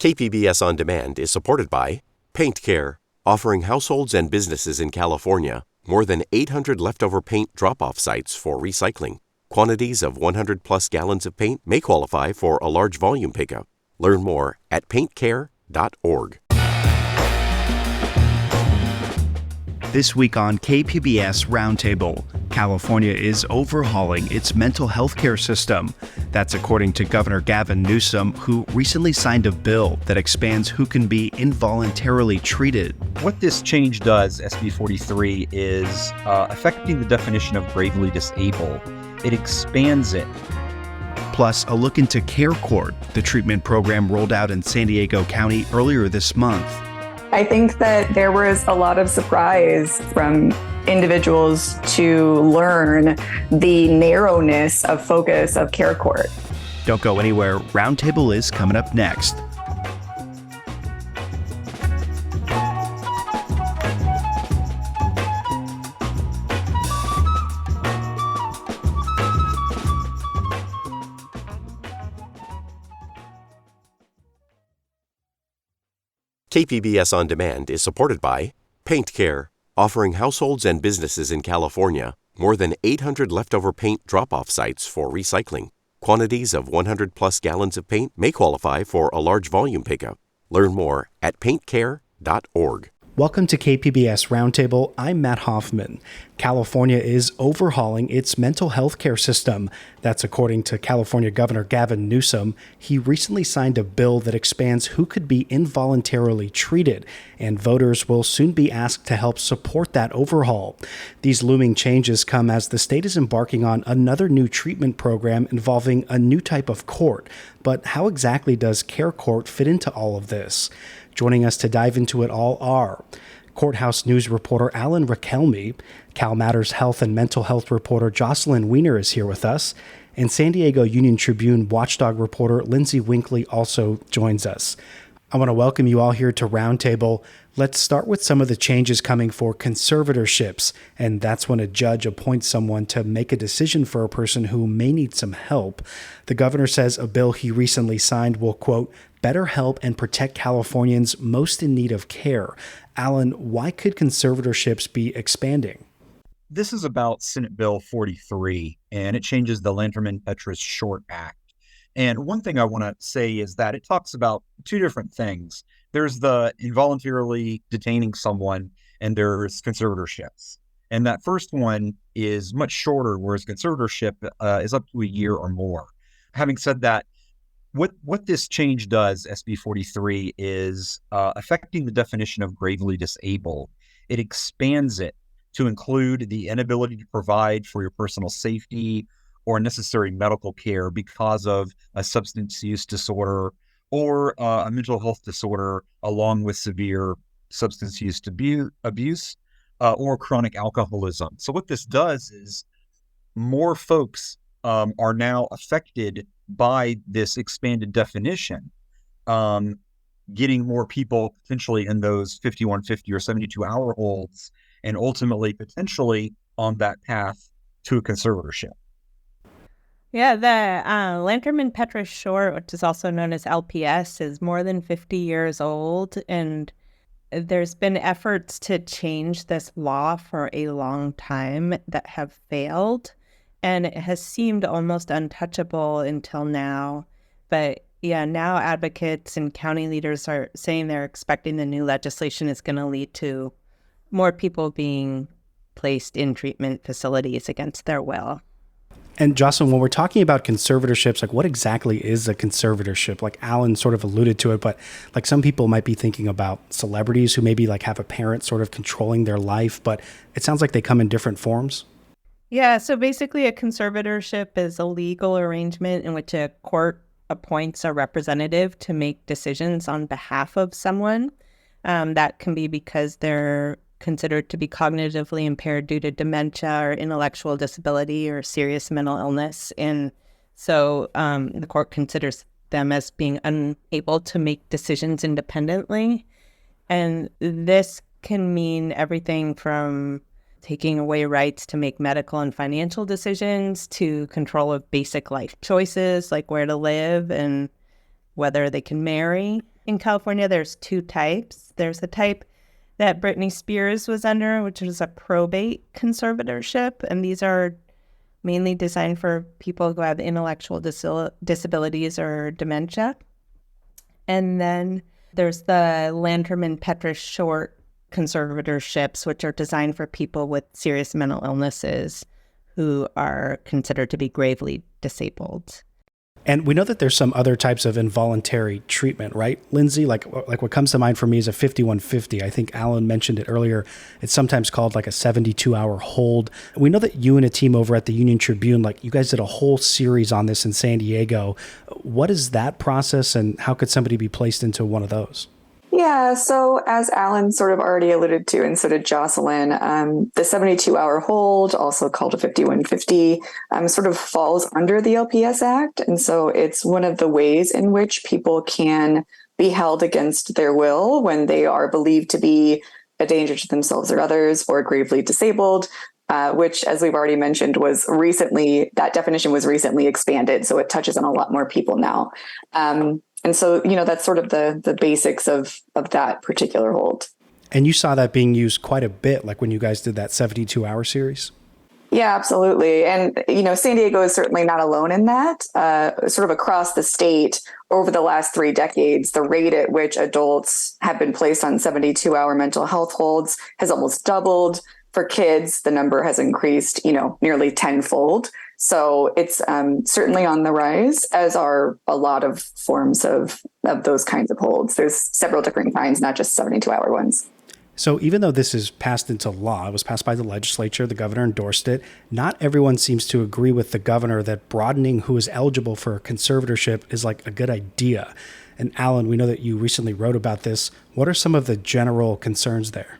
KPBS On Demand is supported by Paint Care, offering households and businesses in California more than 800 leftover paint drop-off sites for recycling. Quantities of 100-plus gallons of paint may qualify for a large volume pickup. Learn more at paintcare.org. This week on KPBS Roundtable, California is overhauling its mental health care system. That's according to Governor Gavin Newsom, who recently signed a bill that expands who can be involuntarily treated. What this change does, SB 43, is affecting the definition of gravely disabled. It expands it. Plus, a look into Care Court, the treatment program rolled out in San Diego County earlier this month. I think that there was a lot of surprise from individuals to learn the narrowness of focus of Care Court. Don't go anywhere. Roundtable is coming up next. KPBS On Demand is supported by Paint Care, offering households and businesses in California more than 800 leftover paint drop-off sites for recycling. Quantities of 100-plus gallons of paint may qualify for a large volume pickup. Learn more at paintcare.org. Welcome to KPBS Roundtable. I'm Matt Hoffman. California is overhauling its mental health care system. That's according to California Governor Gavin Newsom. He recently signed a bill that expands who could be involuntarily treated, and voters will soon be asked to help support that overhaul. These looming changes come as the state is embarking on another new treatment program involving a new type of court. But how exactly does Care Court fit into all of this? Joining us to dive into it all are Courthouse News reporter Alan Rakelmy, Cal Matters Health and Mental Health reporter Jocelyn Weiner is here with us, and San Diego Union Tribune watchdog reporter Lindsay Winkley also joins us. I want to welcome you all here to Roundtable. Let's start with some of the changes coming for conservatorships, and that's when a judge appoints someone to make a decision for a person who may need some help. The governor says a bill he recently signed will, quote, better help and protect Californians most in need of care. Alan, why could conservatorships be expanding? This is about Senate Bill 43, and it changes the Lanterman-Petraeus Short Act. And one thing I want to say is that it talks about two different things. There's the involuntarily detaining someone, and there's conservatorships. And that first one is much shorter, whereas conservatorship is up to a year or more. Having said that, what this change does, SB 43, is affecting the definition of gravely disabled. It expands it to include the inability to provide for your personal safety or necessary medical care because of a substance use disorder or a mental health disorder, along with severe substance use abuse or chronic alcoholism. So what this does is more folks are now affected by this expanded definition, getting more people potentially in those 5150 or 72-hour holds, and ultimately potentially on that path to a conservatorship. Yeah, the Lanterman-Petraeus Short, which is also known as LPS, is more than 50 years old, and there's been efforts to change this law for a long time that have failed. And it has seemed almost untouchable until now. But yeah, now advocates and county leaders are saying they're expecting the new legislation is going to lead to more people being placed in treatment facilities against their will. And Jocelyn, when we're talking about conservatorships, like what exactly is a conservatorship? Like Alan sort of alluded to it, but like some people might be thinking about celebrities who maybe like have a parent sort of controlling their life, but it sounds like they come in different forms. Yeah, so basically a conservatorship is a legal arrangement in which a court appoints a representative to make decisions on behalf of someone. That can be because they're considered to be cognitively impaired due to dementia or intellectual disability or serious mental illness. And so the court considers them as being unable to make decisions independently. And this can mean everything from taking away rights to make medical and financial decisions to control of basic life choices like where to live and whether they can marry. In California, there's two types. There's the type that Britney Spears was under, which is a probate conservatorship. And these are mainly designed for people who have intellectual disabilities or dementia. And then there's the Lanterman-Petrus Short conservatorships, which are designed for people with serious mental illnesses who are considered to be gravely disabled. And we know that there's some other types of involuntary treatment, right? Lindsay, like what comes to mind for me is a 5150. I think Alan mentioned it earlier. It's sometimes called like a 72-hour hold. We know that you and a team over at the Union Tribune, like you guys did a whole series on this in San Diego. What is that process and how could somebody be placed into one of those? Yeah, so as Alan sort of already alluded to, and so did Jocelyn, the 72-hour hold, also called a 5150, sort of falls under the LPS Act. And so it's one of the ways in which people can be held against their will when they are believed to be a danger to themselves or others or gravely disabled, which, as we've already mentioned, that definition was recently expanded. So it touches on a lot more people now. And so, that's sort of the basics of that particular hold. And you saw that being used quite a bit, like when you guys did that 72-hour series? Yeah, absolutely. And, San Diego is certainly not alone in that. Sort of across the state over the last 3 decades, the rate at which adults have been placed on 72-hour mental health holds has almost doubled. For kids, the number has increased, nearly tenfold. So it's certainly on the rise, as are a lot of forms of those kinds of holds. There's several different kinds, not just 72-hour ones. So even though this is passed into law, it was passed by the legislature, the governor endorsed it, not everyone seems to agree with the governor that broadening who is eligible for a conservatorship is like a good idea. And Alan, we know that you recently wrote about this. What are some of the general concerns there?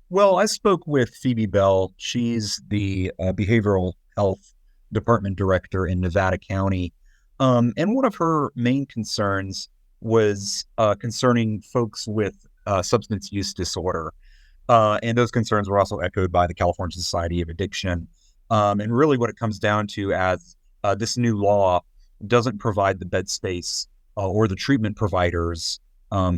Well, I spoke with Phoebe Bell. She's the behavioral health department director in Nevada County. And one of her main concerns was concerning folks with substance use disorder. And those concerns were also echoed by the California Society of Addiction. And really what it comes down to as this new law doesn't provide the bed space or the treatment providers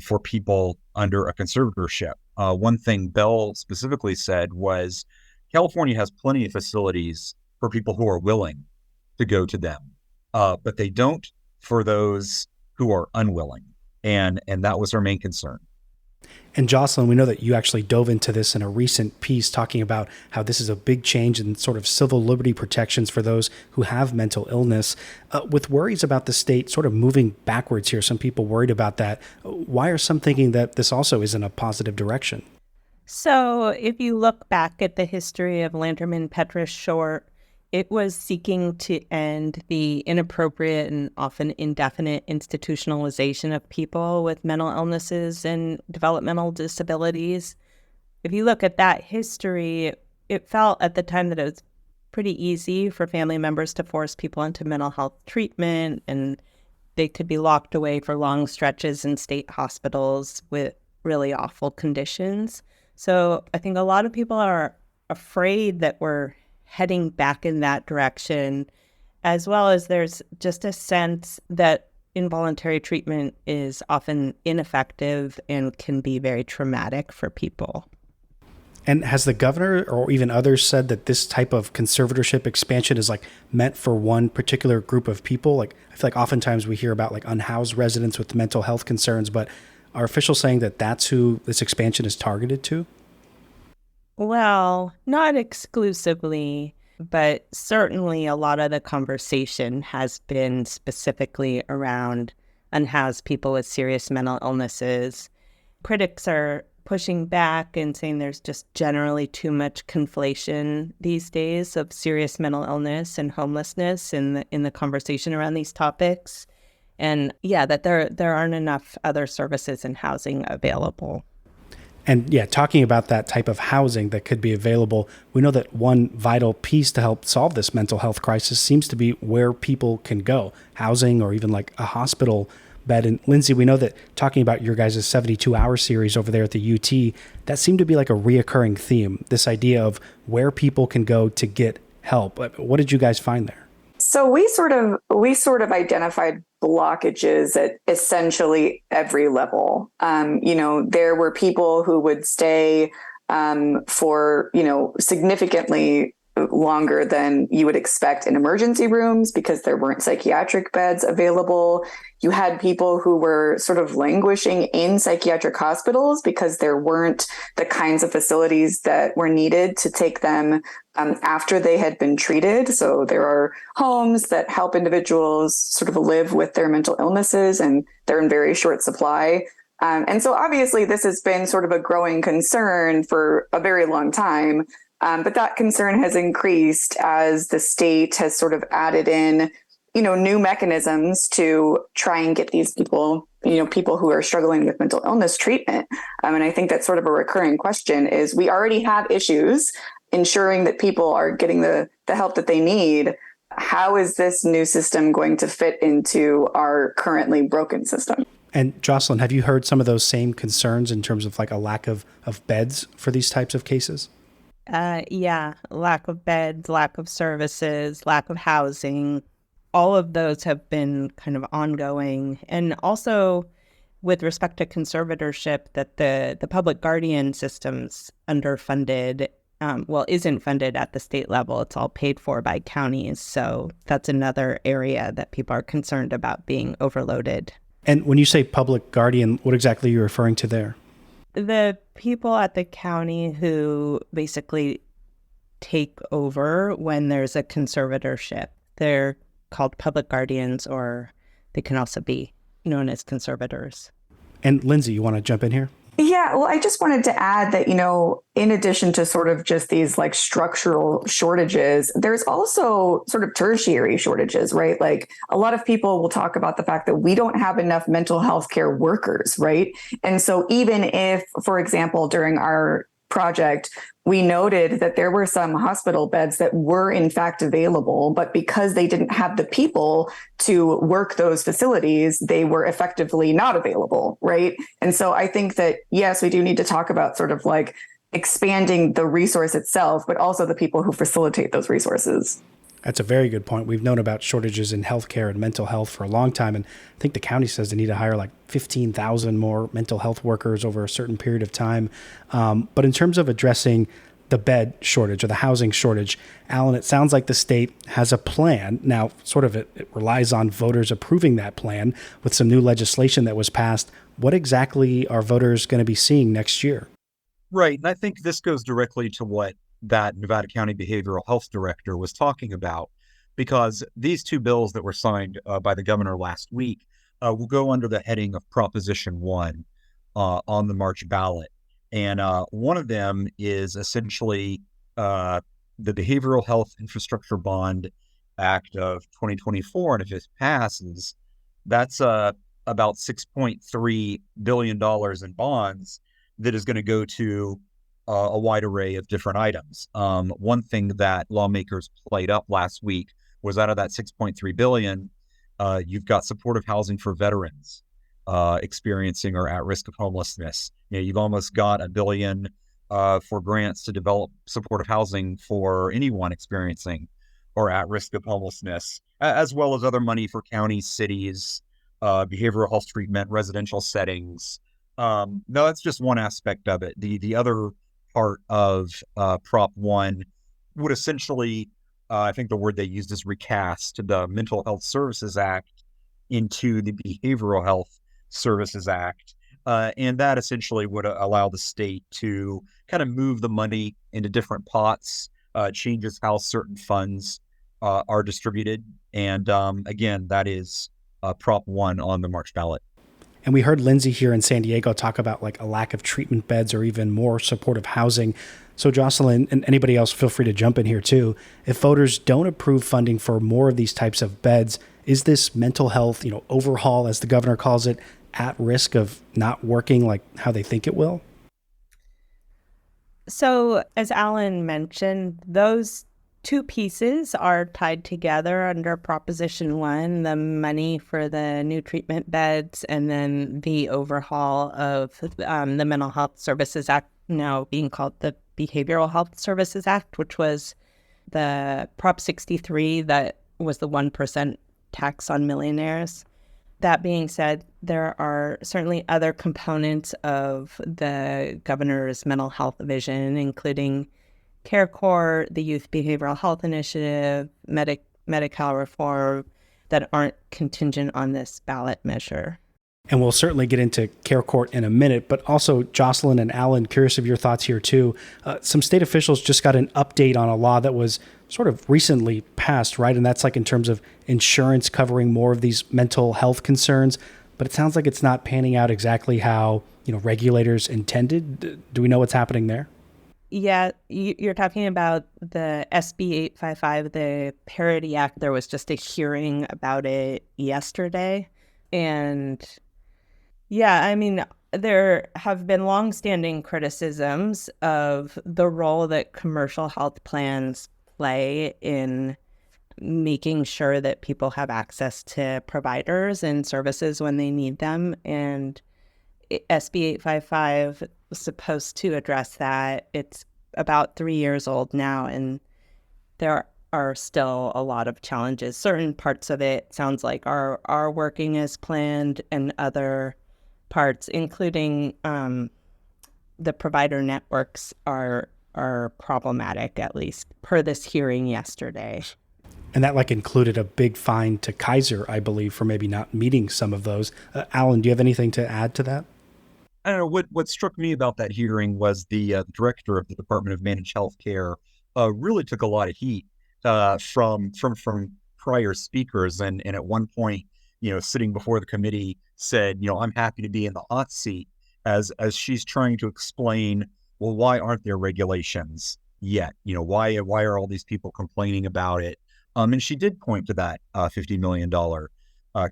for people under a conservatorship. One thing Bell specifically said was California has plenty of facilities for people who are willing to go to them, but they don't for those who are unwilling. And that was our main concern. And Jocelyn, we know that you actually dove into this in a recent piece talking about how this is a big change in sort of civil liberty protections for those who have mental illness. With worries about the state sort of moving backwards here, some people worried about that. Why are some thinking that this also is in a positive direction? So if you look back at the history of Lanterman-Petrus Short, it was seeking to end the inappropriate and often indefinite institutionalization of people with mental illnesses and developmental disabilities. If you look at that history, it felt at the time that it was pretty easy for family members to force people into mental health treatment, and they could be locked away for long stretches in state hospitals with really awful conditions. So I think a lot of people are afraid that we're heading back in that direction, as well as there's just a sense that involuntary treatment is often ineffective and can be very traumatic for people. And has the governor or even others said that this type of conservatorship expansion is like meant for one particular group of people? Like, I feel like oftentimes we hear about like unhoused residents with mental health concerns, but are officials saying that that's who this expansion is targeted to? Well, not exclusively, but certainly a lot of the conversation has been specifically around unhoused people with serious mental illnesses. Critics are pushing back and saying there's just generally too much conflation these days of serious mental illness and homelessness in the conversation around these topics. And yeah, that there aren't enough other services and housing available. And yeah, talking about that type of housing that could be available, we know that one vital piece to help solve this mental health crisis seems to be where people can go, housing or even like a hospital bed. And Lindsay, we know that talking about your guys' 72-hour series over there at the UT, that seemed to be like a reoccurring theme, this idea of where people can go to get help. What did you guys find there? So we sort of identified blockages at essentially every level. There were people who would stay for, significantly longer than you would expect in emergency rooms because there weren't psychiatric beds available. You had people who were sort of languishing in psychiatric hospitals because there weren't the kinds of facilities that were needed to take them after they had been treated. So there are homes that help individuals sort of live with their mental illnesses, and they're in very short supply. And so obviously this has been sort of a growing concern for a very long time. But that concern has increased as the state has sort of added in, new mechanisms to try and get these people, people who are struggling with mental illness treatment. And I think that's sort of a recurring question is we already have issues ensuring that people are getting the help that they need. How is this new system going to fit into our currently broken system? And Jocelyn, have you heard some of those same concerns in terms of like a lack of beds for these types of cases? Yeah, lack of beds, lack of services, lack of housing. All of those have been kind of ongoing. And also with respect to conservatorship, that the public guardian system's underfunded, isn't funded at the state level. It's all paid for by counties. So that's another area that people are concerned about being overloaded. And when you say public guardian, what exactly are you referring to there? The people at the county who basically take over when there's a conservatorship. They're called public guardians, or they can also be known as conservators. And Lindsay, you want to jump in here? Yeah, well, I just wanted to add that, in addition to sort of just these like structural shortages, there's also sort of tertiary shortages, right? Like a lot of people will talk about the fact that we don't have enough mental health care workers, right? And so even if, for example, during our project, we noted that there were some hospital beds that were in fact available, but because they didn't have the people to work those facilities, they were effectively not available, right? And so I think that, yes, we do need to talk about sort of like expanding the resource itself, but also the people who facilitate those resources. That's a very good point. We've known about shortages in healthcare and mental health for a long time. And I think the county says they need to hire like 15,000 more mental health workers over a certain period of time. But in terms of addressing the bed shortage or the housing shortage, Alan, it sounds like the state has a plan. Now, sort of it relies on voters approving that plan with some new legislation that was passed. What exactly are voters going to be seeing next year? Right. And I think this goes directly to what that Nevada County Behavioral Health Director was talking about, because these two bills that were signed by the governor last week will go under the heading of Proposition 1 on the March ballot. And one of them is essentially the Behavioral Health Infrastructure Bond Act of 2024. And if it passes, that's about $6.3 billion in bonds that is going to go to a wide array of different items. One thing that lawmakers played up last week was out of that $6.3 billion, you've got supportive housing for veterans experiencing or at risk of homelessness. You've almost got $1 billion for grants to develop supportive housing for anyone experiencing or at risk of homelessness, as well as other money for counties, cities, behavioral health treatment, residential settings. No, that's just one aspect of it. The other part of Prop 1 would essentially, I think the word they used is recast the Mental Health Services Act into the Behavioral Health Services Act. And that essentially would allow the state to kind of move the money into different pots, changes how certain funds are distributed. And again, that is Prop 1 on the March ballot. And we heard Lindsay here in San Diego talk about like a lack of treatment beds or even more supportive housing. So Jocelyn and anybody else, feel free to jump in here too. If voters don't approve funding for more of these types of beds, is this mental health, overhaul, as the governor calls it, at risk of not working like how they think it will? So as Alan mentioned, those two pieces are tied together under Proposition 1, the money for the new treatment beds, and then the overhaul of the Mental Health Services Act, now being called the Behavioral Health Services Act, which was the Prop 63 that was the 1% tax on millionaires. That being said, there are certainly other components of the governor's mental health vision, including Care Court, the Youth Behavioral Health Initiative, Medi-Cal reform that aren't contingent on this ballot measure. And we'll certainly get into Care Court in a minute, but also Jocelyn and Alan, curious of your thoughts here too. Some state officials just got an update on a law that was sort of recently passed, right? And that's like in terms of insurance covering more of these mental health concerns. But it sounds like it's not panning out exactly how, regulators intended. Do we know what's happening there? Yeah, you're talking about the SB 855, the Parity Act. There was just a hearing about it yesterday. And yeah, I mean, there have been longstanding criticisms of the role that commercial health plans play in making sure that people have access to providers and services when they need them. And SB 855 was supposed to address that. It's about 3 years old now, and there are still a lot of challenges. Certain parts of it sounds like are working as planned, and other parts, including the provider networks, are problematic, at least per this hearing yesterday. And that included a big fine to Kaiser, I believe, for maybe not meeting some of those. Alan, do you have anything to add to that? I don't know. What struck me about that hearing was the director of the Department of Managed Healthcare really took a lot of heat from prior speakers, and at one point, sitting before the committee, said, I'm happy to be in the hot seat as she's trying to explain, well, why aren't there regulations yet? Why are all these people complaining about it? And she did point to that $50 million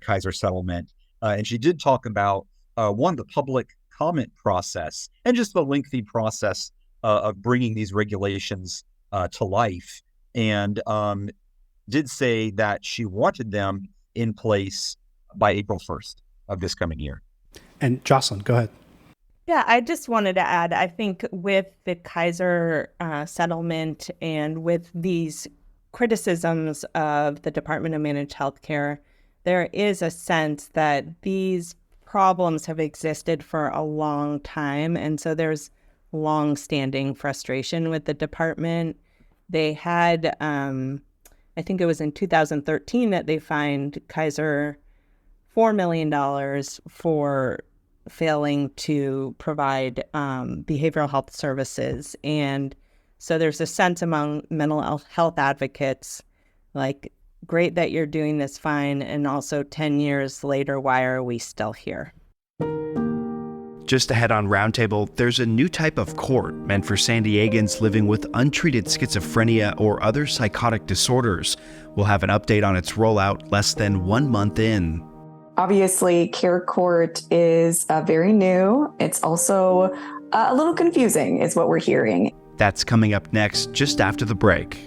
Kaiser settlement, and she did talk about the public comment process and just the lengthy process of bringing these regulations to life, and did say that she wanted them in place by April 1st of this coming year. And Jocelyn, go ahead. Yeah, I just wanted to add, I think with the Kaiser settlement and with these criticisms of the Department of Managed Healthcare, there is a sense that these problems have existed for a long time. And so there's long-standing frustration with the department. They had, I think it was in 2013 that they fined Kaiser $4 million for failing to provide behavioral health services. And so there's a sense among mental health advocates, great that you're doing this fine, and also 10 years later, why are we still here? Just ahead on Roundtable, there's a new type of court meant for San Diegans living with untreated schizophrenia or other psychotic disorders. We'll have an update on its rollout less than 1 month in. Obviously, Care Court is very new. It's also a little confusing, is what we're hearing. That's coming up next, just after the break.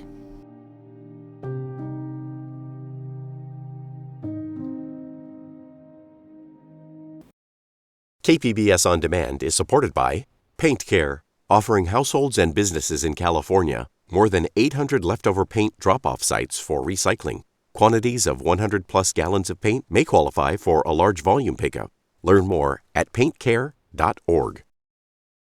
KPBS On Demand is supported by Paint Care, offering households and businesses in California more than 800 leftover paint drop-off sites for recycling. Quantities of 100-plus gallons of paint may qualify for a large volume pickup. Learn more at paintcare.org.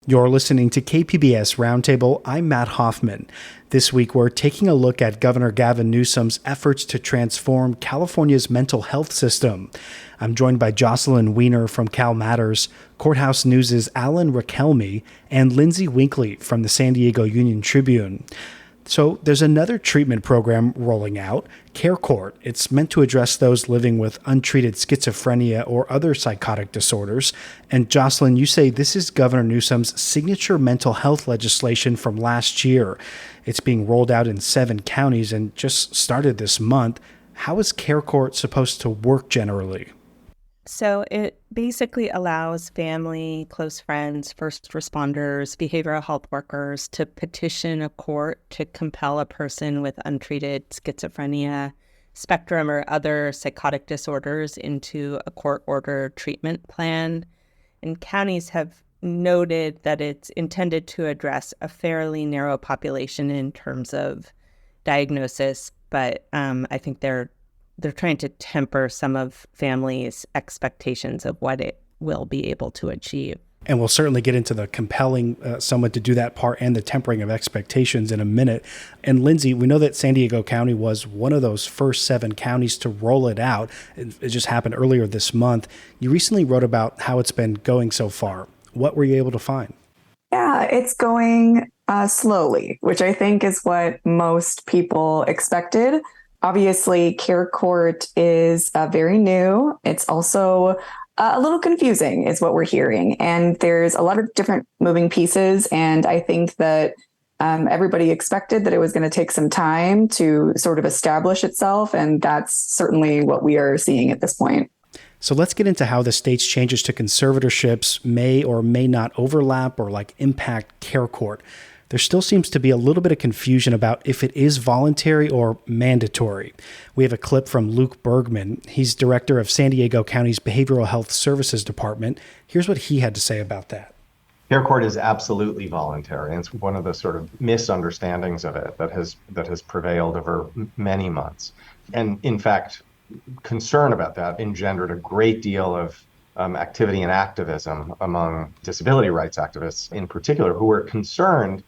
You're listening to KPBS Roundtable. I'm Matt Hoffman. This week, we're taking a look at Governor Gavin Newsom's efforts to transform California's mental health system. I'm joined by Jocelyn Weiner from Cal Matters, Courthouse News' Alan Rakelmy, and Lindsay Winkley from the San Diego Union Tribune. So there's another treatment program rolling out, Care Court. It's meant to address those living with untreated schizophrenia or other psychotic disorders. And Jocelyn, you say this is Governor Newsom's signature mental health legislation from last year. It's being rolled out in 7 counties and just started this month. How is Care Court supposed to work generally? So it basically allows family, close friends, first responders, behavioral health workers to petition a court to compel a person with untreated schizophrenia, spectrum, or other psychotic disorders into a court-ordered treatment plan. And counties have noted that it's intended to address a fairly narrow population in terms of diagnosis, but I think they're they're trying to temper some of families' expectations of what it will be able to achieve. And we'll certainly get into the compelling someone to do that part and the tempering of expectations in a minute. And Lindsay, we know that San Diego County was one of those first 7 counties to roll it out. It just happened earlier this month. You recently wrote about how it's been going so far. What were you able to find? Yeah, it's going slowly, which I think is what most people expected. Obviously, Care Court is very new. It's also a little confusing is what we're hearing. And there's a lot of different moving pieces. And I think that everybody expected that it was going to take some time to sort of establish itself. And that's certainly what we are seeing at this point. So let's get into how the state's changes to conservatorships may or may not overlap or impact Care Court. There still seems to be a little bit of confusion about if it is voluntary or mandatory. We have a clip from Luke Bergman. He's director of San Diego County's Behavioral Health Services Department. Here's what he had to say about that. Care Court is absolutely voluntary. And it's one of the sort of misunderstandings of it that has prevailed over many months. And in fact, concern about that engendered a great deal of activity and activism among disability rights activists in particular, who were concerned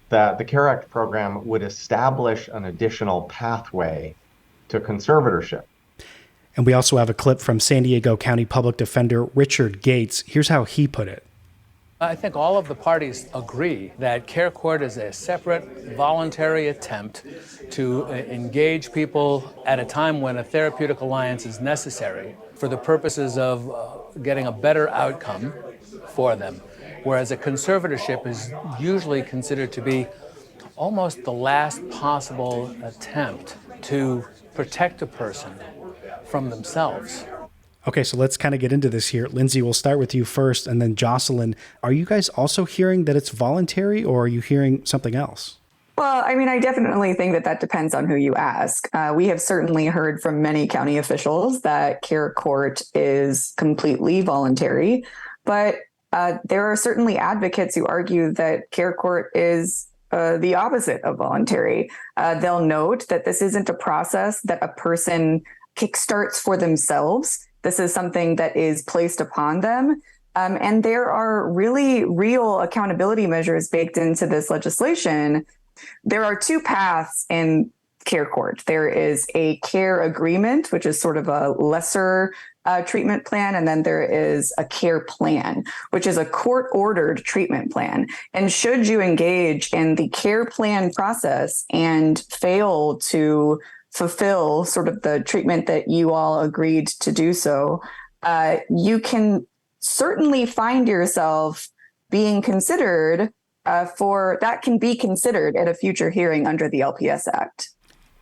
that the CARE Act program would establish an additional pathway to conservatorship. And we also have a clip from San Diego County Public Defender Richard Gates. Here's how he put it. I think all of the parties agree that Care Court is a separate, voluntary attempt to engage people at a time when a therapeutic alliance is necessary for the purposes of getting a better outcome for them. Whereas a conservatorship is usually considered to be almost the last possible attempt to protect a person from themselves. Okay, so let's kind of get into this here. Lindsay, we'll start with you first, and then Jocelyn. Are you guys also hearing that it's voluntary, or are you hearing something else? Well, I mean, I definitely think that depends on who you ask. We have certainly heard from many county officials that Care Court is completely voluntary, but there are certainly advocates who argue that Care Court is the opposite of voluntary. They'll note that this isn't a process that a person kickstarts for themselves. This is something that is placed upon them. And there are really real accountability measures baked into this legislation. There are 2 paths in Care Court. There is a care agreement, which is sort of a lesser treatment plan. And then there is a care plan, which is a court-ordered treatment plan. And should you engage in the care plan process and fail to fulfill sort of the treatment that you all agreed to do so, you can certainly find yourself being considered that can be considered at a future hearing under the LPS Act.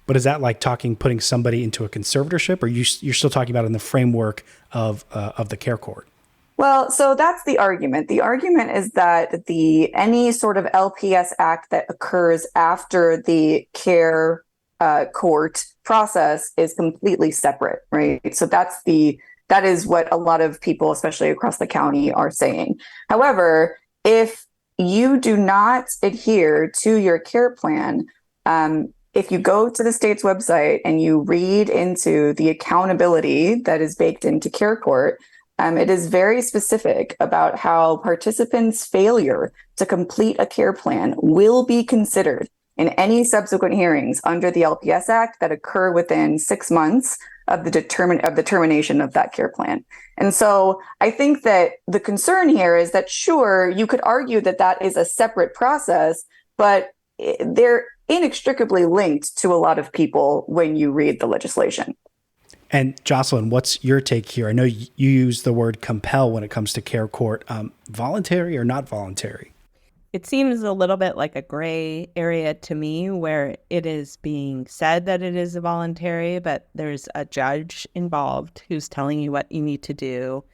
But is that like putting somebody into a conservatorship, or you're still talking about in the framework of the Care Court? Well, so that's the argument. The argument is that any sort of LPS Act that occurs after the Care Court process is completely separate, right? So that is what a lot of people, especially across the county, are saying. However, if you do not adhere to your care plan, if you go to the state's website and you read into the accountability that is baked into Care Court, it is very specific about how participants' failure to complete a care plan will be considered in any subsequent hearings under the LPS Act that occur within 6 months of the termination of that care plan. And so I think that the concern here is that, sure, you could argue that that is a separate process, but they're inextricably linked to a lot of people when you read the legislation. And Jocelyn, what's your take here? I know you use the word compel when it comes to Care Court. Voluntary or not voluntary? It seems a little bit like a gray area to me, where it is being said that it is voluntary, but there's a judge involved who's telling you what you need to do.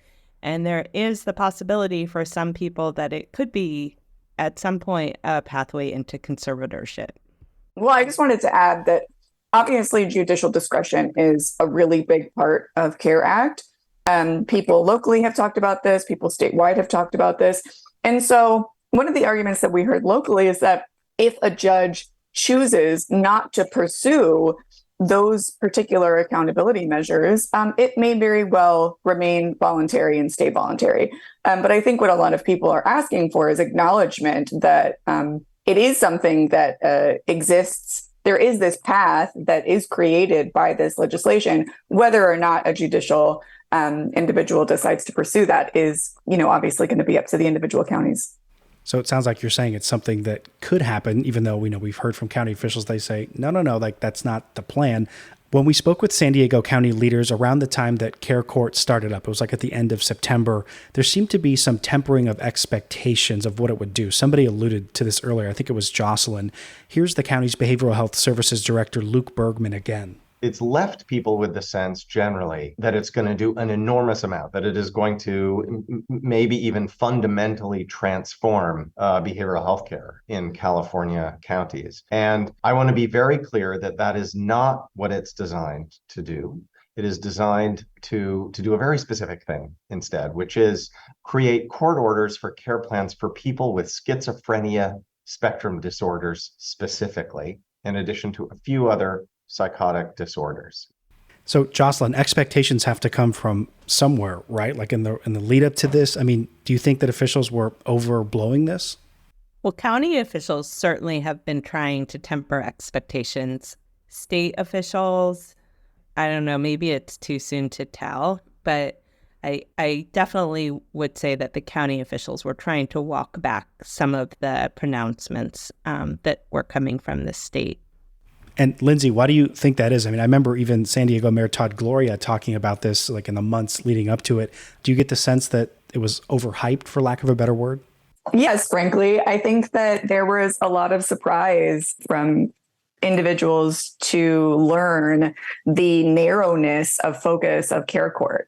And there is the possibility for some people that it could be at some point a pathway into conservatorship. Well, I just wanted to add that obviously judicial discretion is a really big part of CARE Act. People locally have talked about this, people statewide have talked about this. And so one of the arguments that we heard locally is that if a judge chooses not to pursue those particular accountability measures, it may very well remain voluntary and stay voluntary. But I think what a lot of people are asking for is acknowledgement that it is something that exists. There is this path that is created by this legislation. Whether or not a judicial individual decides to pursue that is, obviously going to be up to the individual counties. So it sounds like you're saying it's something that could happen, even though we've heard from county officials, they say, no, like that's not the plan. When we spoke with San Diego County leaders around the time that Care Court started up, it was like at the end of September, there seemed to be some tempering of expectations of what it would do. Somebody alluded to this earlier. I think it was Jocelyn. Here's the county's Behavioral Health Services Director, Luke Bergman, again. It's left people with the sense generally that it's going to do an enormous amount, that it is going to maybe even fundamentally transform behavioral health care in California counties. And I want to be very clear that that is not what it's designed to do. It is designed to do a very specific thing instead, which is create court orders for care plans for people with schizophrenia spectrum disorders specifically, in addition to a few other psychotic disorders. So, Jocelyn, expectations have to come from somewhere, right? Like in the lead up to this. I mean, do you think that officials were overblowing this? Well, county officials certainly have been trying to temper expectations. State officials, I don't know, maybe it's too soon to tell, but I definitely would say that the county officials were trying to walk back some of the pronouncements that were coming from the state. And Lindsay, why do you think that is? I mean, I remember even San Diego Mayor Todd Gloria talking about this like in the months leading up to it. Do you get the sense that it was overhyped, for lack of a better word? Yes, frankly, I think that there was a lot of surprise from individuals to learn the narrowness of focus of Care Court.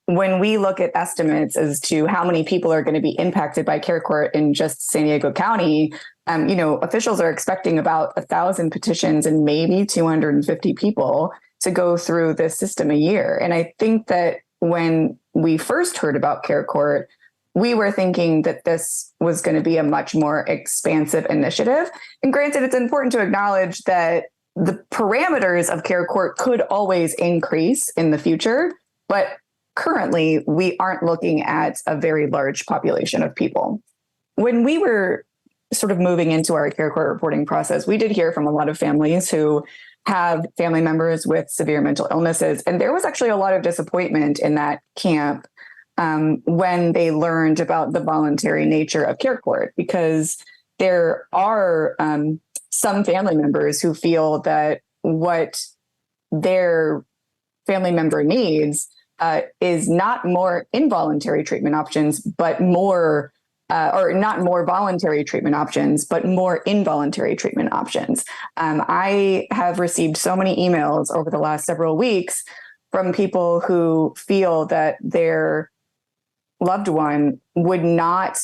When we look at estimates as to how many people are going to be impacted by Care Court in just San Diego County, officials are expecting about 1,000 petitions and maybe 250 people to go through this system a year. And I think that when we first heard about Care Court, we were thinking that this was going to be a much more expansive initiative. And granted, it's important to acknowledge that the parameters of Care Court could always increase in the future. But currently, we aren't looking at a very large population of people. When we were sort of moving into our Care Court reporting process, we did hear from a lot of families who have family members with severe mental illnesses. And there was actually a lot of disappointment in that camp when they learned about the voluntary nature of Care Court, because there are some family members who feel that what their family member needs is not more involuntary treatment options, but more, or not more voluntary treatment options, but more involuntary treatment options. I have received so many emails over the last several weeks from people who feel that their loved one would not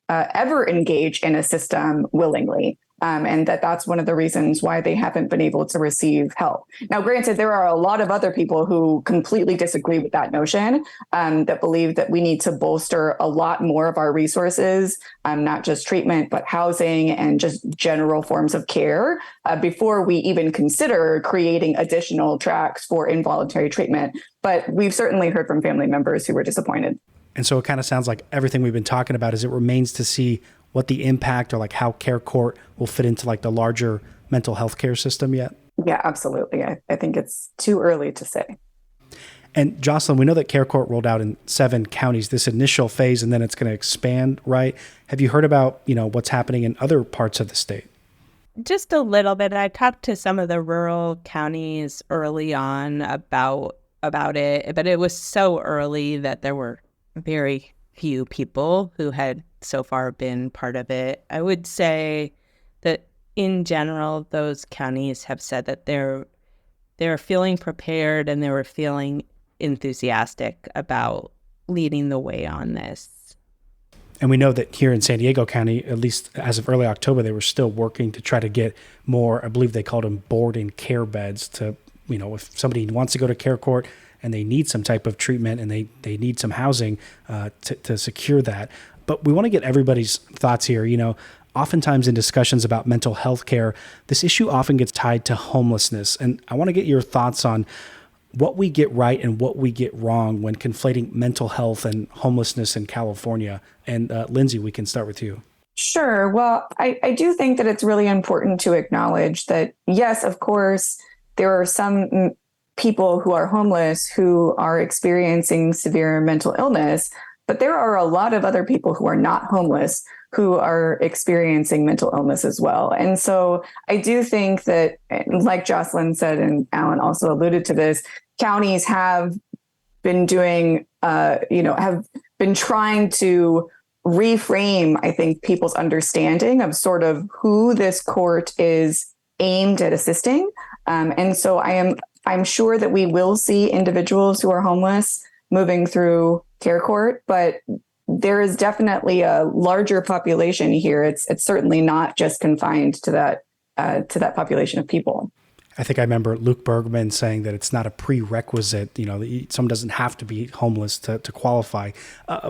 ever engage in a system willingly. And that's one of the reasons why they haven't been able to receive help. Now, granted, there are a lot of other people who completely disagree with that notion, that believe that we need to bolster a lot more of our resources, not just treatment, but housing and just general forms of care before we even consider creating additional tracks for involuntary treatment. But we've certainly heard from family members who were disappointed. And so it kind of sounds like everything we've been talking about is it remains to see what the impact or like how Care Court will fit into like the larger mental health care system yet? Yeah, absolutely. I think it's too early to say. And Jocelyn, we know that Care Court rolled out in 7 counties this initial phase, and then it's going to expand, right? Have you heard about, what's happening in other parts of the state? Just a little bit. I talked to some of the rural counties early on about it, but it was so early that there were very few people who had so far been part of it. I would say that in general, those counties have said that they're feeling prepared and they were feeling enthusiastic about leading the way on this. And we know that here in San Diego County, at least as of early October, they were still working to try to get more, I believe they called them board and care beds to, if somebody wants to go to Care Court and they need some type of treatment and they need some housing to secure that. But we want to get everybody's thoughts here. Oftentimes in discussions about mental health care, this issue often gets tied to homelessness. And I want to get your thoughts on what we get right and what we get wrong when conflating mental health and homelessness in California. And Lindsay, we can start with you. Sure. Well, I do think that it's really important to acknowledge that, yes, of course, there are some people who are homeless who are experiencing severe mental illness, but there are a lot of other people who are not homeless who are experiencing mental illness as well. And so I do think that, like Jocelyn said, and Alan also alluded to this, counties have been doing, have been trying to reframe, I think, people's understanding of sort of who this court is aimed at assisting. And so I'm sure that we will see individuals who are homeless moving through care court, but there is definitely a larger population here. It's certainly not just confined to that population of people. I think I remember Luke Bergman saying that it's not a prerequisite, someone doesn't have to be homeless to qualify.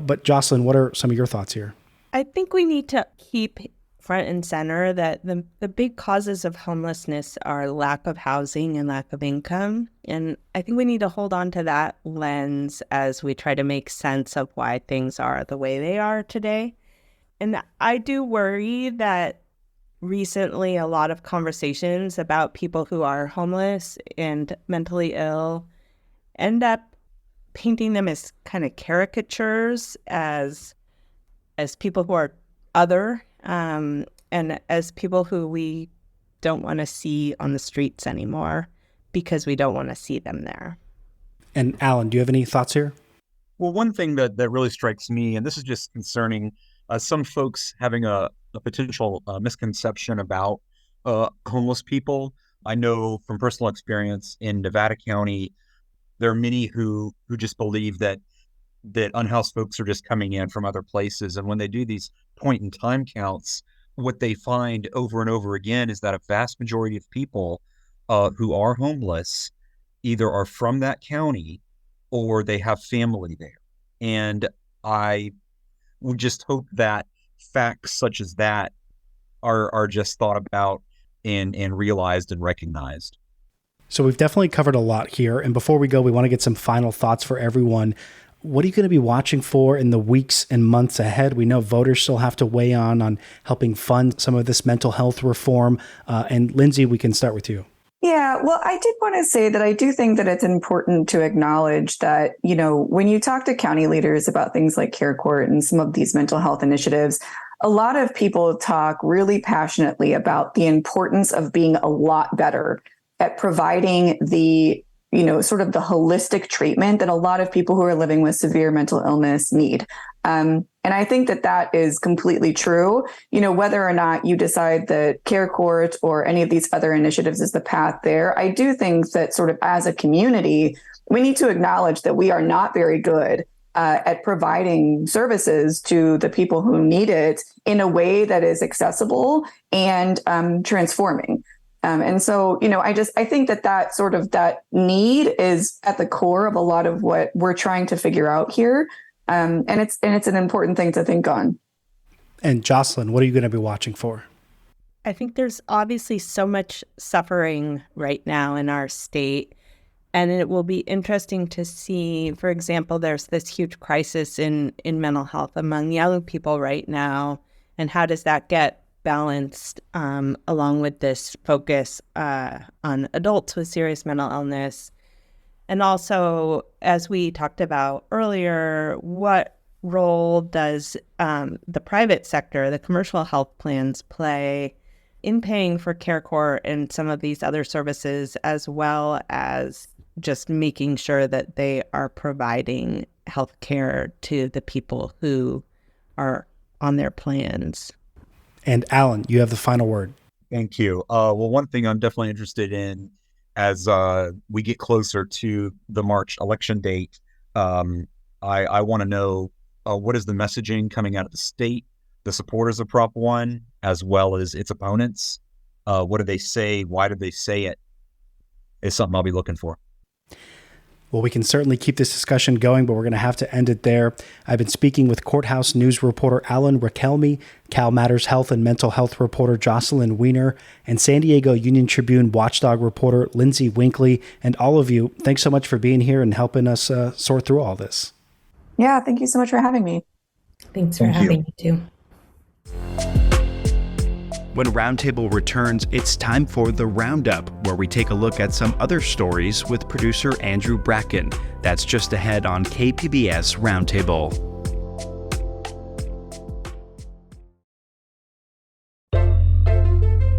But Jocelyn, what are some of your thoughts here? I think we need to keep front and center that the big causes of homelessness are lack of housing and lack of income. And I think we need to hold on to that lens as we try to make sense of why things are the way they are today. And I do worry that recently a lot of conversations about people who are homeless and mentally ill end up painting them as kind of caricatures, as people who are other, and as people who we don't want to see on the streets anymore because we don't want to see them there. And Alan, do you have any thoughts here? Well, one thing that really strikes me, and this is just concerning some folks having a potential misconception about homeless people. I know from personal experience in Nevada County, there are many who just believe that unhoused folks are just coming in from other places. And when they do these point in time counts, what they find over and over again is that a vast majority of people who are homeless either are from that county or they have family there. And I would just hope that facts such as that are just thought about and realized and recognized. So we've definitely covered a lot here. And before we go, we want to get some final thoughts for everyone. What are you going to be watching for in the weeks and months ahead? We know voters still have to weigh on helping fund some of this mental health reform. And Lindsay, we can start with you. Yeah, well, I did want to say that I do think that it's important to acknowledge that, when you talk to county leaders about things like care court and some of these mental health initiatives, a lot of people talk really passionately about the importance of being a lot better at providing the sort of the holistic treatment that a lot of people who are living with severe mental illness need. And I think that is completely true. Whether or not you decide that care court or any of these other initiatives is the path there, I do think that sort of as a community, we need to acknowledge that we are not very good at providing services to the people who need it in a way that is accessible and transforming. And so, I think that sort of that need is at the core of a lot of what we're trying to figure out here. And it's an important thing to think on. And Jocelyn, what are you going to be watching for? I think there's obviously so much suffering right now in our state. And it will be interesting to see, for example, there's this huge crisis in mental health among young people right now. And how does that get balanced along with this focus on adults with serious mental illness? And also, as we talked about earlier, what role does the private sector, the commercial health plans, play in paying for care court and some of these other services, as well as just making sure that they are providing health care to the people who are on their plans? And Alan, you have the final word. Thank you. Well, one thing I'm definitely interested in as we get closer to the March election date, I want to know what is the messaging coming out of the state, the supporters of Prop 1, as well as its opponents. What do they say? Why did they say it? Is something I'll be looking for. Well, we can certainly keep this discussion going, but we're going to have to end it there. I've been speaking with Courthouse News reporter Alan Rakelmy, Cal Matters Health and Mental Health reporter Jocelyn Weiner, and San Diego Union Tribune watchdog reporter Lindsay Winkley. And all of you, thanks so much for being here and helping us sort through all this. Yeah, thank you so much for having me. Thanks for having me too. When Roundtable returns, it's time for The Roundup, where we take a look at some other stories with producer Andrew Bracken. That's just ahead on KPBS Roundtable.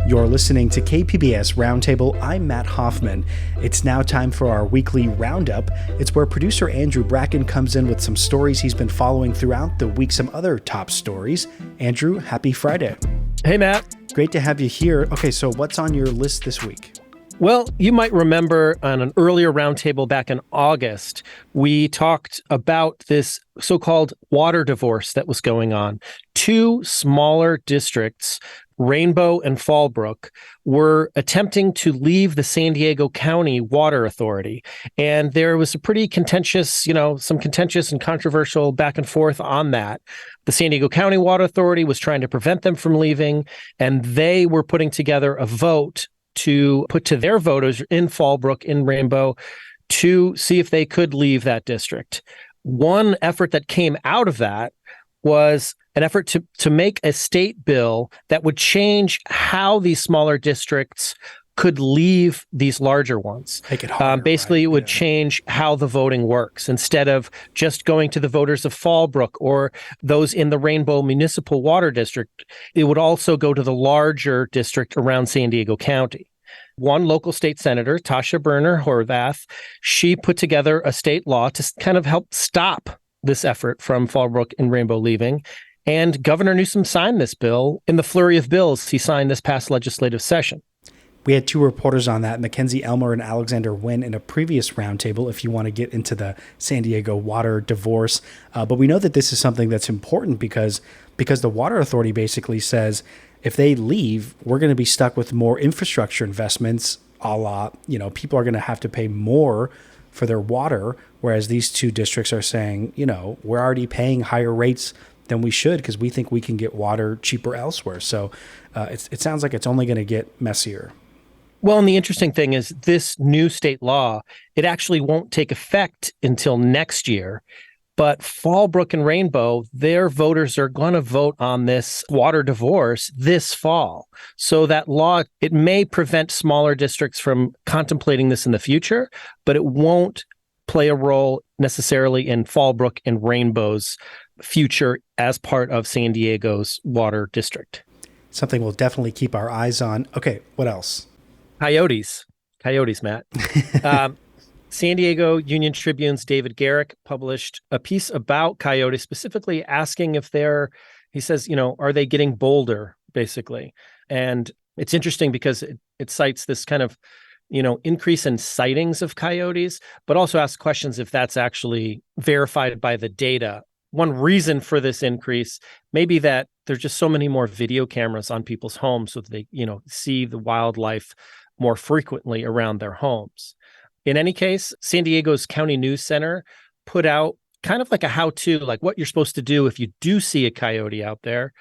You're listening to KPBS Roundtable. I'm Matt Hoffman. It's now time for our weekly Roundup. It's where producer Andrew Bracken comes in with some stories he's been following throughout the week, some other top stories. Andrew, happy Friday. Hey, Matt. Great to have you here. Okay, so what's on your list this week? Well, you might remember on an earlier roundtable back in August, we talked about this so-called water divorce that was going on. Two smaller districts, Rainbow and Fallbrook, were attempting to leave the San Diego County Water Authority. And there was a pretty contentious, some contentious and controversial back and forth on that. The San Diego County Water Authority was trying to prevent them from leaving, and they were putting together a vote to put to their voters in Fallbrook, in Rainbow, to see if they could leave that district. One effort that came out of that was an effort to make a state bill that would change how these smaller districts could leave these larger ones. Make it harder, basically, right? It would change how the voting works. Instead of just going to the voters of Fallbrook or those in the Rainbow Municipal Water District, it would also go to the larger district around San Diego County. One local state senator, Tasha Burner Horvath, she put together a state law to kind of help stop this effort from Fallbrook and Rainbow leaving. And Governor Newsom signed this bill in the flurry of bills he signed this past legislative session. We had two reporters on that, Mackenzie Elmer and Alexander Nguyen, in a previous roundtable, if you want to get into the San Diego water divorce. But we know that this is something that's important because the Water Authority basically says, if they leave, we're going to be stuck with more infrastructure investments, a la, people are going to have to pay more for their water, whereas these two districts are saying, we're already paying higher rates than we should because we think we can get water cheaper elsewhere. So it sounds like it's only going to get messier. Well, and the interesting thing is this new state law, it actually won't take effect until next year. But Fallbrook and Rainbow, their voters are going to vote on this water divorce this fall. So that law, it may prevent smaller districts from contemplating this in the future, but it won't play a role necessarily in Fallbrook and Rainbow's future as part of San Diego's water district. Something we'll definitely keep our eyes on. Okay, what else? Coyotes, Matt. San Diego Union Tribune's David Garrick published a piece about coyotes, specifically asking if he says, are they getting bolder, basically? And it's interesting because it cites this kind of, increase in sightings of coyotes, but also asks questions if that's actually verified by the data. One reason for this increase may be that there's just so many more video cameras on people's homes so that they, see the wildlife more frequently around their homes. In any case, San Diego's County News Center put out kind of like a how-to, like what you're supposed to do if you do see a coyote out there.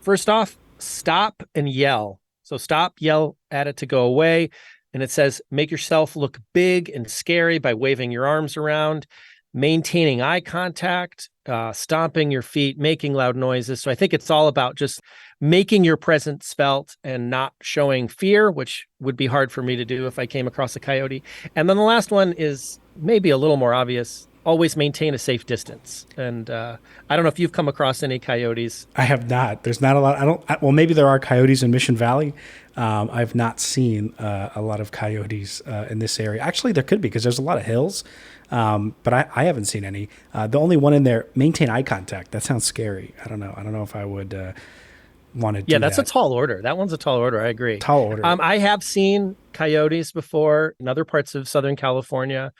First off, stop and yell. So stop, yell at it to go away. And it says, make yourself look big and scary by waving your arms around, maintaining eye contact, stomping your feet, making loud noises. So I think it's all about just making your presence felt and not showing fear, which would be hard for me to do if I came across a coyote. And then the last one is maybe a little more obvious. Always maintain a safe distance. And I don't know if you've come across any coyotes. I have not. There's not a lot. Well, maybe there are coyotes in Mission Valley. I've not seen a lot of coyotes in this area. Actually, there could be because there's a lot of hills. But I haven't seen any. The only one in there, maintain eye contact. That sounds scary. I don't know if I would want to do that. Yeah, that's a tall order. That one's a tall order. I agree. Tall order. I have seen coyotes before in other parts of Southern California.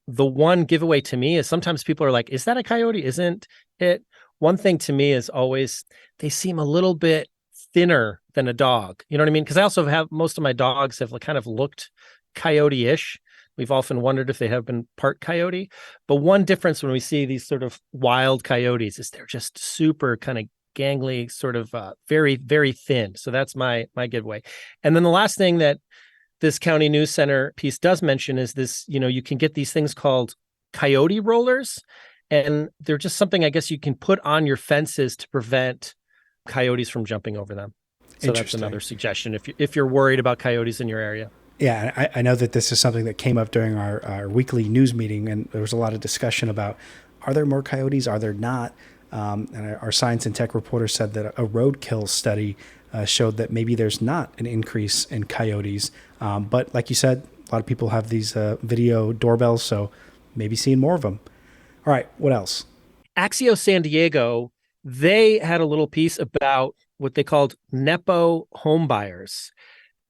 The one giveaway to me is sometimes people are like, is that a coyote? Isn't it? One thing to me is always they seem a little bit thinner than a dog. You know what I mean? Because I also have most of my dogs have kind of looked coyote-ish. We've often wondered if they have been part coyote. But one difference when we see these sort of wild coyotes is they're just super kind of gangly, sort of very, very thin. So that's my giveaway. And then the last thing that this County News Center piece does mention is this, you can get these things called coyote rollers. And they're just something, I guess, you can put on your fences to prevent coyotes from jumping over them. So that's another suggestion if you're worried about coyotes in your area. Yeah, I know that this is something that came up during our weekly news meeting, and there was a lot of discussion about, are there more coyotes, are there not? And our science and tech reporter said that a roadkill study showed that maybe there's not an increase in coyotes. But like you said, a lot of people have these video doorbells, so maybe seeing more of them. All right, what else? Axios San Diego, they had a little piece about what they called Nepo homebuyers.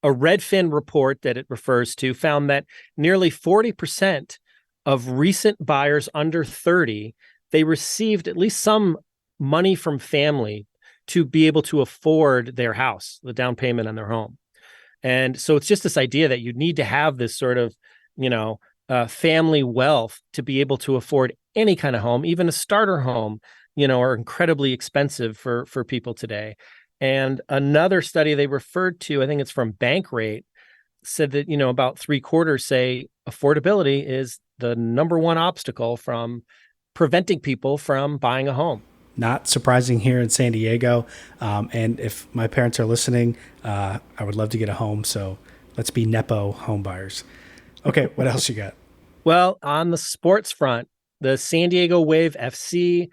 A Redfin report that it refers to found that nearly 40% of recent buyers under 30, they received at least some money from family to be able to afford their house, the down payment on their home. And so it's just this idea that you need to have this sort of, family wealth to be able to afford any kind of home, even a starter home, are incredibly expensive for people today. And another study they referred to, I think it's from Bankrate, said that, about 3/4 say affordability is the number one obstacle from preventing people from buying a home. Not surprising here in San Diego. And if my parents are listening, I would love to get a home. So let's be Nepo home buyers. Okay, what else you got? Well, on the sports front, the San Diego Wave FC,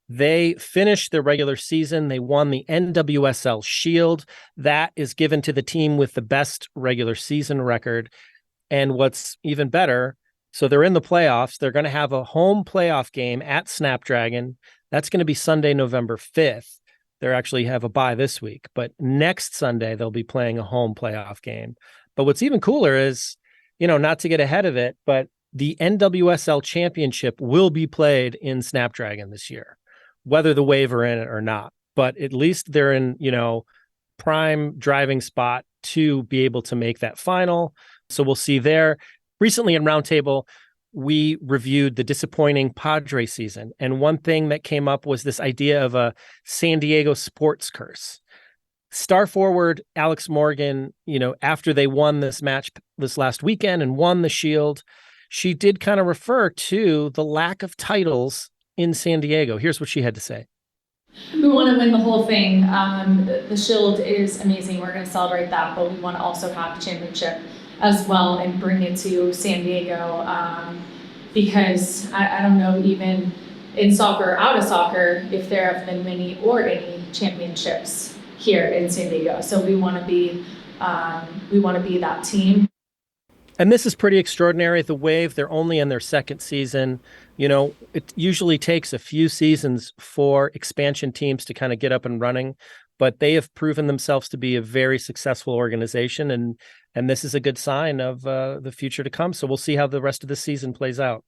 they finished their regular season. They won the NWSL Shield. That is given to the team with the best regular season record. And what's even better, so they're in the playoffs. They're going to have a home playoff game at Snapdragon. That's going to be Sunday, November 5th. They actually have a bye this week. But next Sunday, they'll be playing a home playoff game. But what's even cooler is, not to get ahead of it, but the NWSL Championship will be played in Snapdragon this year, whether the Wave are in it or not. But at least they're in, prime driving spot to be able to make that final. So we'll see there. Recently in Roundtable, we reviewed the disappointing Padre season. And one thing that came up was this idea of a San Diego sports curse. Star forward Alex Morgan, after they won this match this last weekend and won the Shield, she did kind of refer to the lack of titles in San Diego. Here's what she had to say. We want to win the whole thing. The Shield is amazing. We're going to celebrate that, but we want to also have the championship as well and bring it to San Diego because I don't know, even in soccer, out of soccer, if there have been many or any championships here in San Diego. So we want to be that team. And this is pretty extraordinary. The Wave, they're only in their second season. It usually takes a few seasons for expansion teams to kind of get up and running, but they have proven themselves to be a very successful organization. And this is a good sign of the future to come. So we'll see how the rest of the season plays out.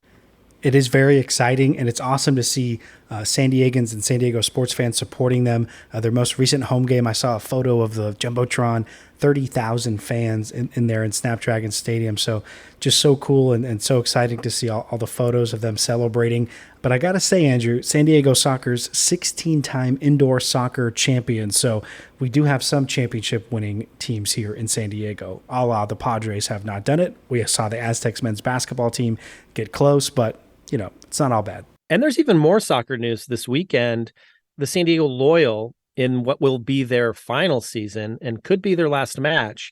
It is very exciting, and it's awesome to see San Diegans and San Diego sports fans supporting them. Their most recent home game, I saw a photo of the Jumbotron, 30,000 fans in there in Snapdragon Stadium. So just so cool and so exciting to see all the photos of them celebrating. But I got to say, Andrew, San Diego soccer's 16-time indoor soccer champion. So we do have some championship winning teams here in San Diego. A la the Padres have not done it. We saw the Aztecs men's basketball team get close, but it's not all bad. And there's even more soccer news this weekend. The San Diego Loyal, in what will be their final season and could be their last match,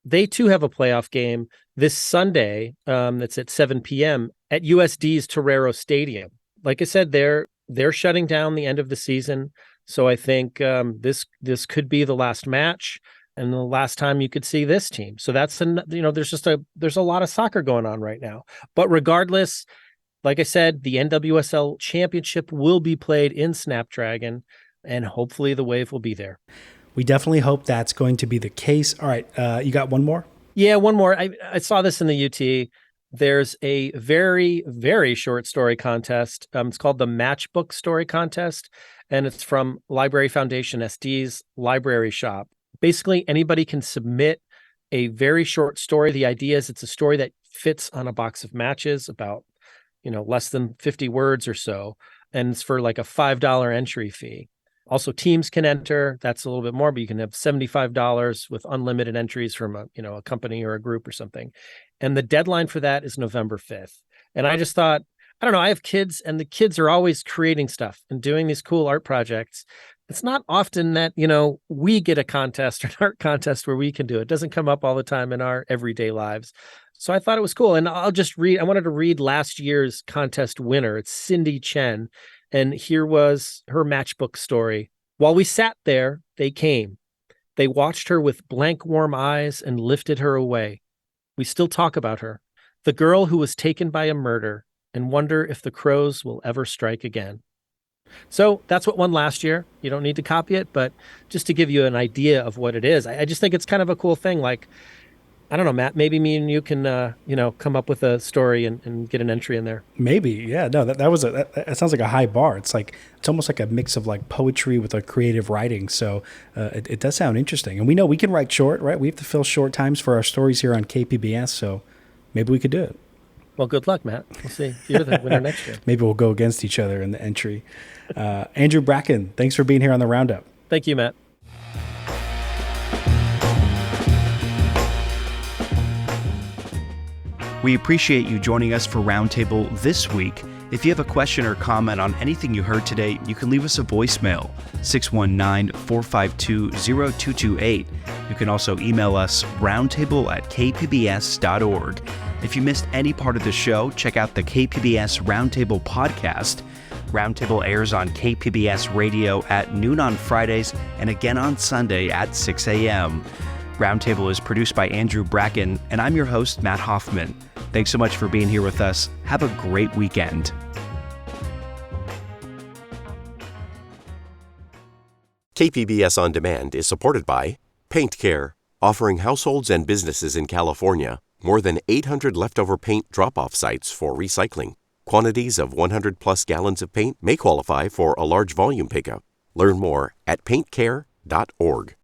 they too have a playoff game this Sunday that's at 7 p.m. at USD's Torero Stadium. Like I said, they're shutting down the end of the season. So I think this could be the last match and the last time you could see this team. So that's, there's a lot of soccer going on right now. But regardless, like I said, the NWSL Championship will be played in Snapdragon, and hopefully the Wave will be there. We definitely hope that's going to be the case. All right, you got one more? Yeah, one more. I saw this in the UT. There's a very, very short story contest. It's called the Matchbook Story Contest, and it's from Library Foundation SD's library shop. Basically, anybody can submit a very short story. The idea is it's a story that fits on a box of matches, about, less than 50 words or so. And it's for like a $5 entry fee. Also, teams can enter. That's a little bit more, but you can have $75 with unlimited entries from a company or a group or something. And the deadline for that is November 5th. And I just thought, I don't know, I have kids, and the kids are always creating stuff and doing these cool art projects. It's not often that, we get a contest or an art contest where we can do it. It doesn't come up all the time in our everyday lives. So I thought it was cool. And I wanted to read last year's contest winner. It's Cindy Chen. And here was her matchbook story. While we sat there, they came. They watched her with blank, warm eyes and lifted her away. We still talk about her, the girl who was taken by a murder, and wonder if the crows will ever strike again. So that's what won last year. You don't need to copy it, but just to give you an idea of what it is, I just think it's kind of a cool thing. Like, I don't know, Matt, maybe me and you can, come up with a story and get an entry in there. Maybe. Yeah, no, that sounds like a high bar. It's almost like a mix of like poetry with a creative writing. So it does sound interesting. And we know we can write short, right? We have to fill short times for our stories here on KPBS. So maybe we could do it. Well, good luck, Matt. We'll see. You're the winner next year. Maybe we'll go against each other in the entry. Andrew Bracken, thanks for being here on the Roundup. Thank you, Matt. We appreciate you joining us for Roundtable this week. If you have a question or comment on anything you heard today, you can leave us a voicemail, 619-452-0228. You can also email us, roundtable@kpbs.org. If you missed any part of the show, check out the KPBS Roundtable podcast. Roundtable airs on KPBS Radio at noon on Fridays and again on Sunday at 6 a.m. Roundtable is produced by Andrew Bracken, and I'm your host, Matt Hoffman. Thanks so much for being here with us. Have a great weekend. KPBS On Demand is supported by Paint Care, offering households and businesses in California more than 800 leftover paint drop-off sites for recycling. Quantities of 100-plus gallons of paint may qualify for a large volume pickup. Learn more at paintcare.org.